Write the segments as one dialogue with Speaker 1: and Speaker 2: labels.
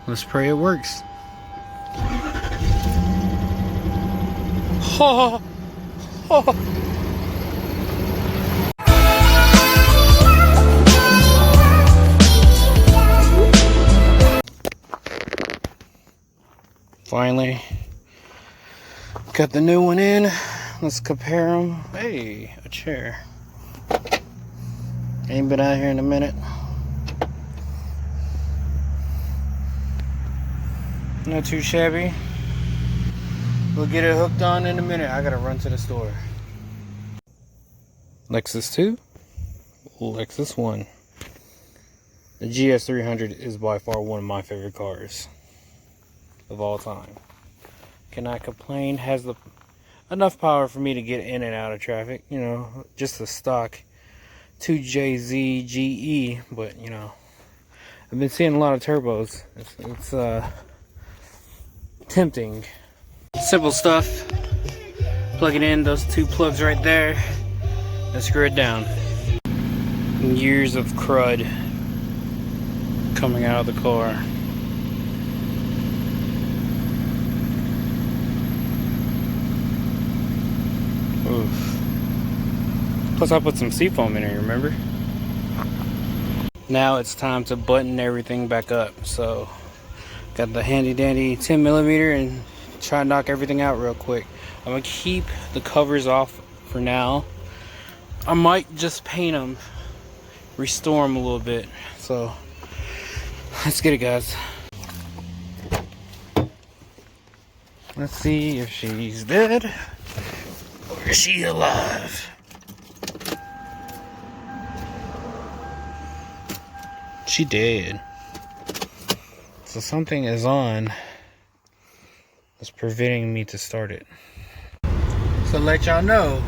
Speaker 1: Let's pray it works. Oh, oh. Finally got the new one in. Let's compare them. Hey, a chair. Ain't been out here in a minute. Not too shabby. We'll get it hooked on in a minute. I gotta run to the store. Lexus 2, Lexus 1. The GS300 is by far one of my favorite cars of all time. Cannot complain. Has enough power for me to get in and out of traffic. You know, just the stock 2JZ GE. But you know, I've been seeing a lot of turbos. It's tempting. Simple stuff. Plug it in. Those two plugs right there. And screw it down. Years of crud coming out of the car. Oof. Plus I put some seafoam in here, remember? Now it's time to button everything back up. So got the handy dandy 10mm and try to knock everything out real quick. I'm gonna keep the covers off for now. I might just paint them, restore them a little bit. So let's get it, guys. Let's see if she's dead or is she alive. She dead. So something is on that's preventing me to start it. So let y'all know,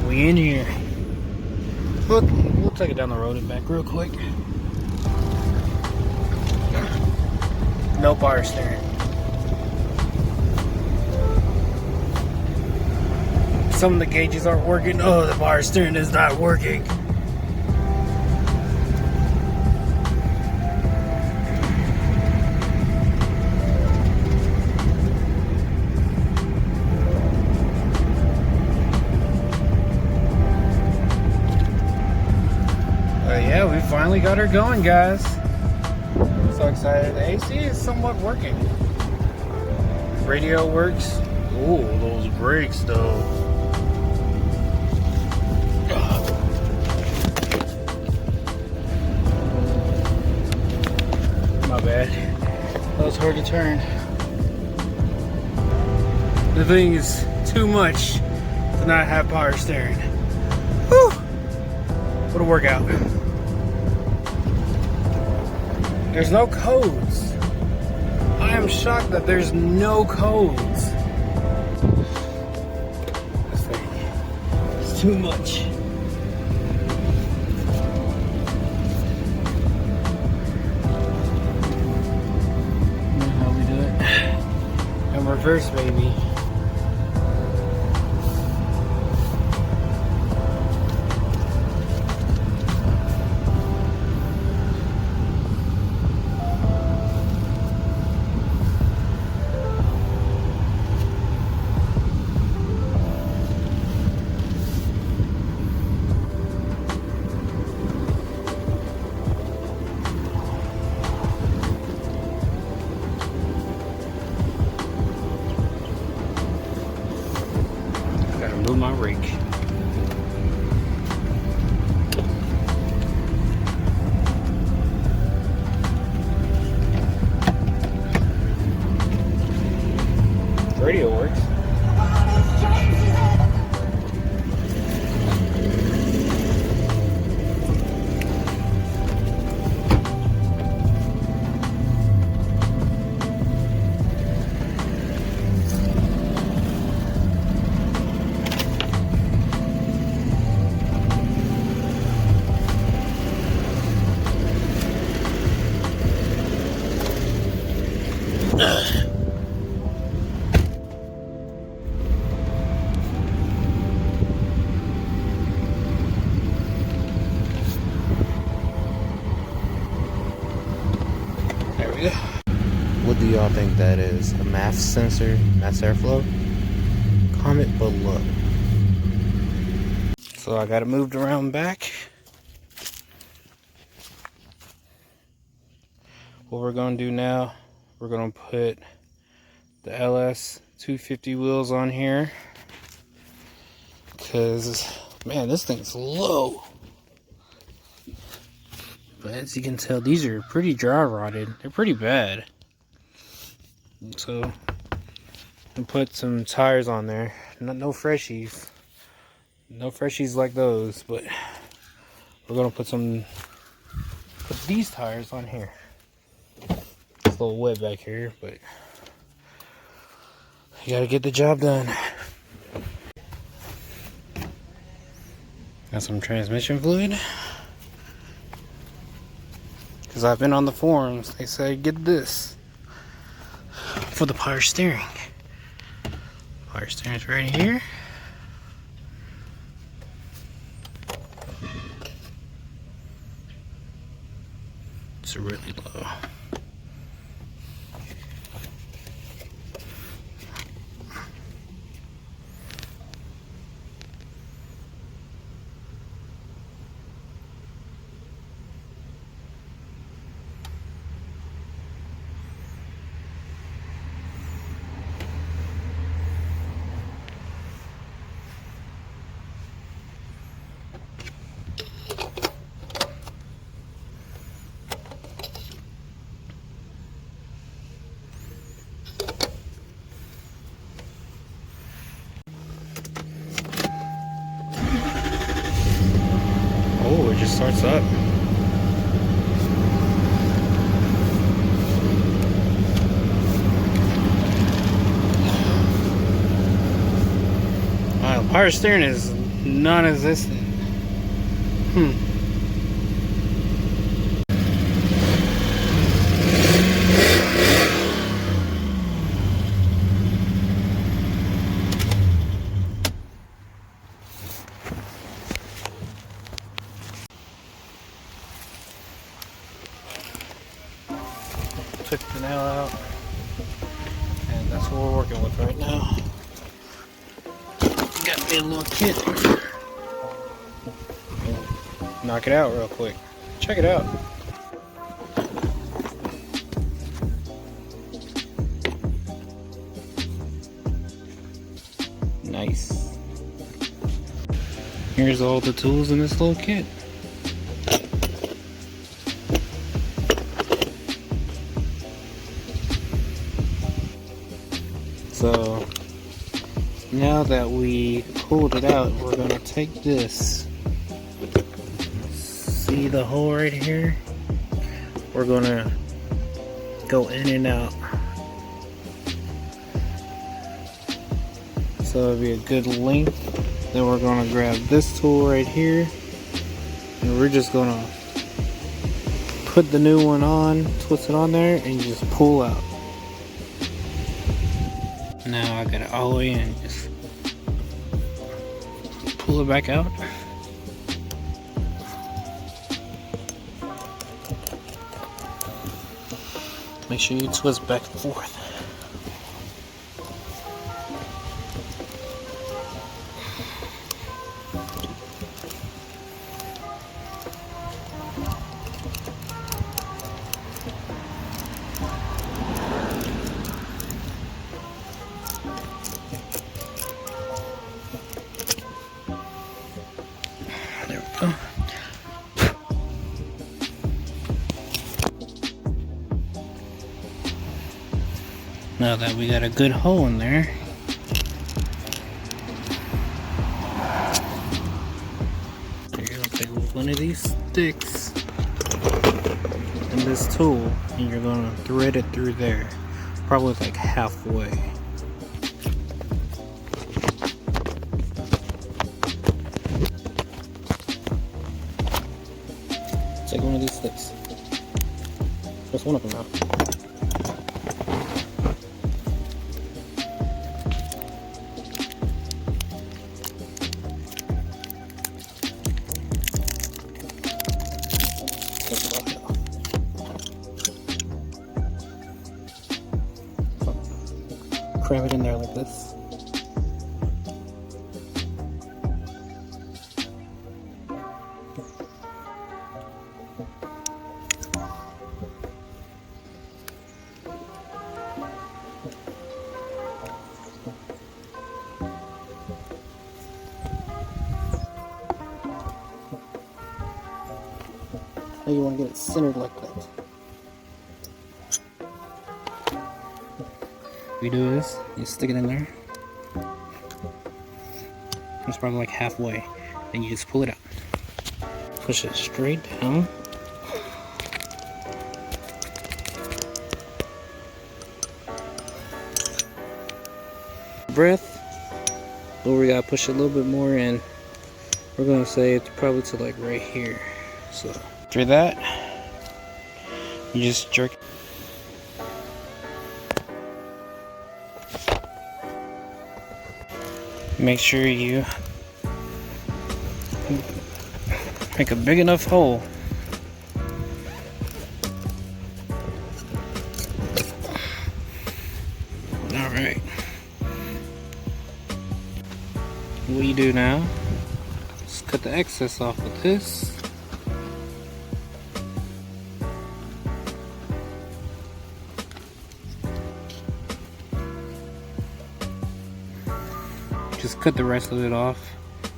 Speaker 1: we in here. We'll take it down the road and back real quick. No power steering. Some of the gauges aren't working. Oh, the power steering is not working. Yeah, we finally got her going, guys. So excited. The AC is somewhat working. Radio works. Oh, those brakes though. My bad. That was hard to turn. The thing is too much to not have power steering. Whew. What a workout. There's no codes. I am shocked that there's no codes. This thing is too much. You know how we do it. And reverse, baby. you. What do y'all think that is? A mass sensor, mass airflow? Comment below. So I got it moved around back. What we're gonna do now, we're gonna put the LS250 wheels on here. Cause man, this thing's low. But as you can tell, these are pretty dry rotted. They're pretty bad. So and put some tires on there. No freshies. No freshies like those, but we're gonna put these tires on here. It's a little wet back here, but you gotta get the job done. Got some transmission fluid. Cause I've been on the forums, they say get this for the power steering. Power steering's right here. It's really low. Oh, it just starts up. Wow, power steering is non-existent. Took the nail out, and that's what we're working with right now. Got me a little kit. Knock it out real quick. Check it out. Nice. Here's all the tools in this little kit. So now that we pulled it out, we're gonna take this. See the hole right here? We're gonna go in and out. So it'll be a good length. Then we're gonna grab this tool right here, and we're just gonna put the new one on, twist it on there, and you just pull out. Now I got it all the way in. Just pull it back out. Make sure you twist back and forth. There we go. Now that we got a good hole in there, you're gonna take one of these sticks and this tool, and you're gonna thread it through there, probably like halfway. Take one of these sticks. Just one of them now. cram it in there like this. Now you want to get it centered like that. You do this, you stick it in there. It's probably like halfway. Then you just pull it out. Push it straight down. Breath. But we gotta push it a little bit more in. We're gonna say it's probably to like right here. So after that, you just jerk. Make sure you make a big enough hole. Alright. What you do now is cut the excess off with this. Just cut the rest of it off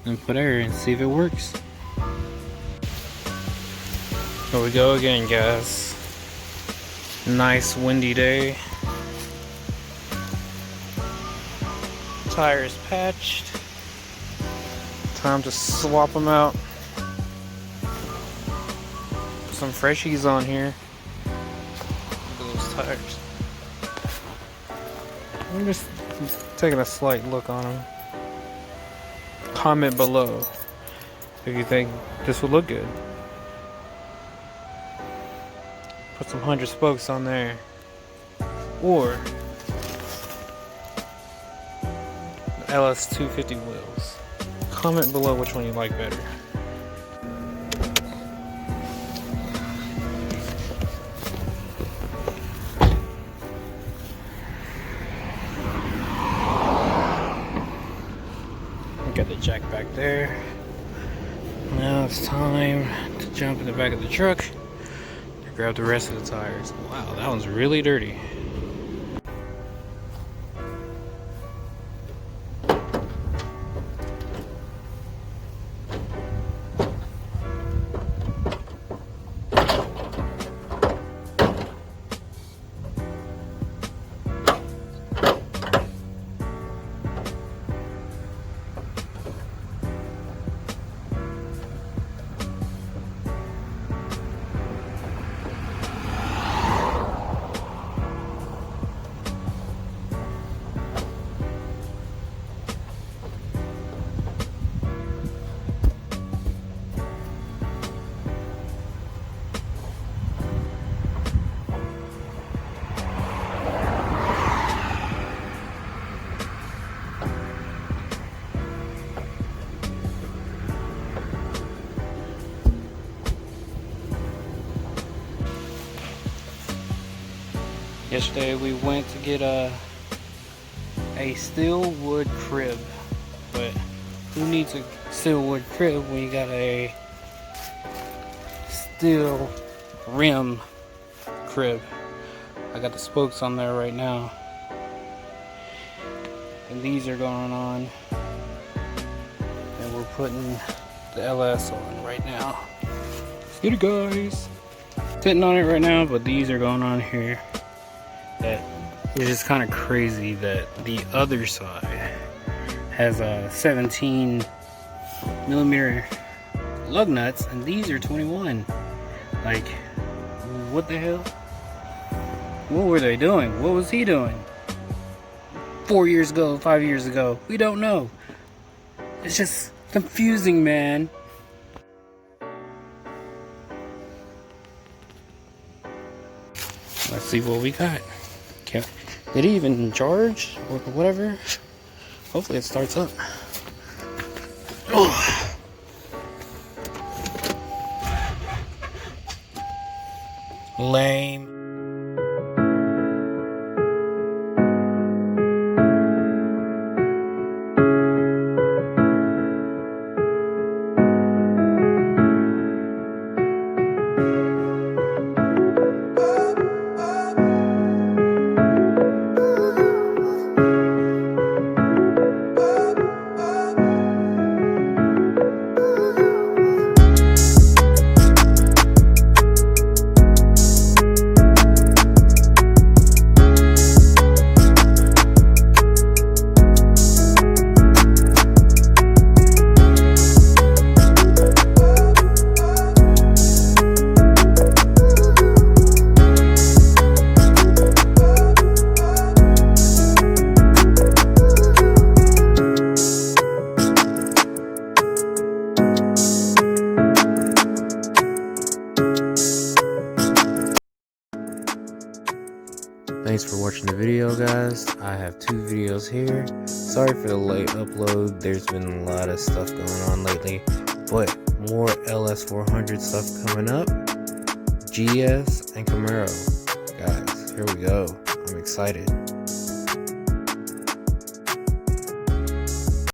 Speaker 1: and put air and see if it works. Here we go again, guys. Nice windy day. Tires patched. Time to swap them out. Some freshies on here. Look at those tires. I'm just taking a slight look on them. Comment below if you think this would look good. Put some 100 spokes on there, or the LS250 wheels. Comment below which one you like better. Got the jack back there. Now it's time to jump in the back of the truck to grab the rest of the tires. Wow, that one's really dirty. Yesterday we went to get a steel wood crib, but who needs a steel wood crib when you got a steel rim crib? I got the spokes on there right now, and these are going on, and we're putting the LS on right now. Let's get it, guys. Sitting on it right now, but these are going on here. That is just kind of crazy that the other side has a 17 millimeter lug nuts and these are 21. Like, what the hell? What were they doing? What was he doing 4 years ago, 5 years ago? We don't know. It's just confusing, man. Let's see what we got. Did it even charge or whatever? Hopefully it starts up. Oh. Lame. Thanks for watching the video, guys. I have 2 videos here. Sorry for the late upload. There's been a lot of stuff going on lately, but more LS400 stuff coming up. GS and Camaro. Guys, here we go. I'm excited.